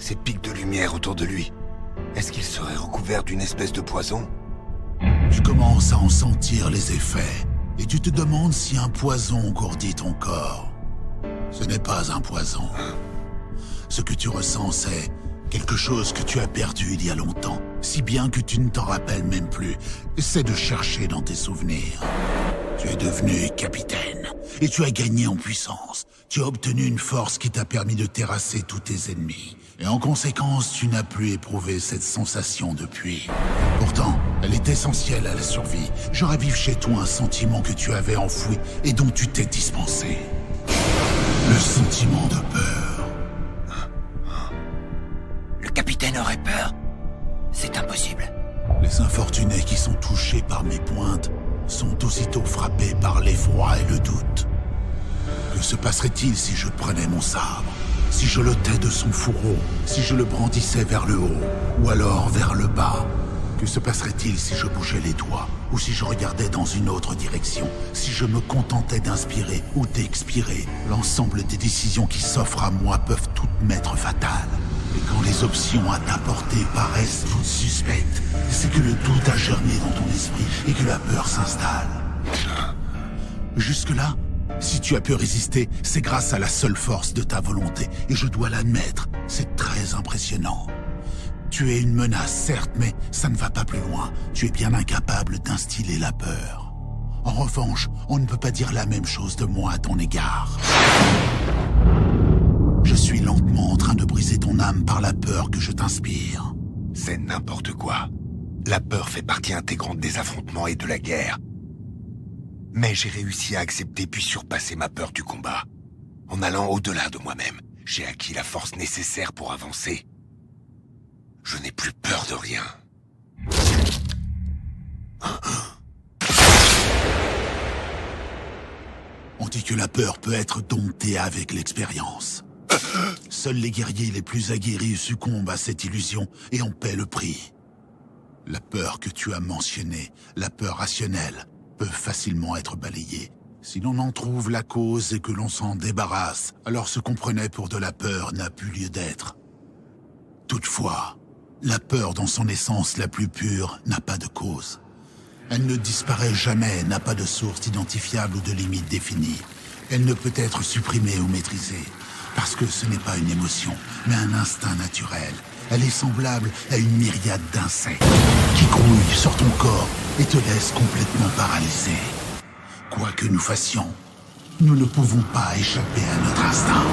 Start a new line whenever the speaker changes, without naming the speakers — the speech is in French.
Ces pics de lumière autour de lui, est-ce qu'il serait recouvert d'une espèce de poison?
Tu commences à en sentir les effets, et tu te demandes si un poison engourdit ton corps. Ce n'est pas un poison. Ce que tu ressens, c'est quelque chose que tu as perdu il y a longtemps, si bien que tu ne t'en rappelles même plus. Essaie de chercher dans tes souvenirs. Tu es devenu capitaine, et tu as gagné en puissance. Tu as obtenu une force qui t'a permis de terrasser tous tes ennemis. Et en conséquence, tu n'as plus éprouvé cette sensation depuis. Pourtant, elle est essentielle à la survie. Je ravive chez toi un sentiment que tu avais enfoui et dont tu t'es dispensé. Le sentiment de peur.
Le capitaine aurait peur? C'est impossible.
Les infortunés qui sont touchés par mes pointes sont aussitôt frappés par l'effroi et le doute. Que se passerait-il si je prenais mon sabre? Si je l'ôtais de son fourreau? Si je le brandissais vers le haut? Ou alors vers le bas? Que se passerait-il si je bougeais les doigts? Ou si je regardais dans une autre direction? Si je me contentais d'inspirer ou d'expirer? L'ensemble des décisions qui s'offrent à moi peuvent toutes m'être fatales. Et quand les options à t'apporter paraissent toutes suspectes, c'est que le doute a germé dans ton esprit et que la peur s'installe. Jusque-là, si tu as pu résister, c'est grâce à la seule force de ta volonté. Et je dois l'admettre, c'est très impressionnant. Tu es une menace, certes, mais ça ne va pas plus loin. Tu es bien incapable d'instiller la peur. En revanche, on ne peut pas dire la même chose de moi à ton égard. Je suis lentement en train de briser ton âme par la peur que je t'inspire.
C'est n'importe quoi. La peur fait partie intégrante des affrontements et de la guerre. Mais j'ai réussi à accepter puis surpasser ma peur du combat. En allant au-delà de moi-même, j'ai acquis la force nécessaire pour avancer. Je n'ai plus peur de rien.
On dit que la peur peut être domptée avec l'expérience. Seuls les guerriers les plus aguerris succombent à cette illusion et en paient le prix. La peur que tu as mentionnée, la peur rationnelle, peut facilement être balayée. Si l'on en trouve la cause et que l'on s'en débarrasse, alors ce qu'on prenait pour de la peur n'a plus lieu d'être. Toutefois, la peur dans son essence la plus pure n'a pas de cause. Elle ne disparaît jamais, n'a pas de source identifiable ou de limite définie. Elle ne peut être supprimée ou maîtrisée, parce que ce n'est pas une émotion, mais un instinct naturel. Elle est semblable à une myriade d'insectes qui grouillent sur ton corps et te laissent complètement paralysé. Quoi que nous fassions, nous ne pouvons pas échapper à notre instinct.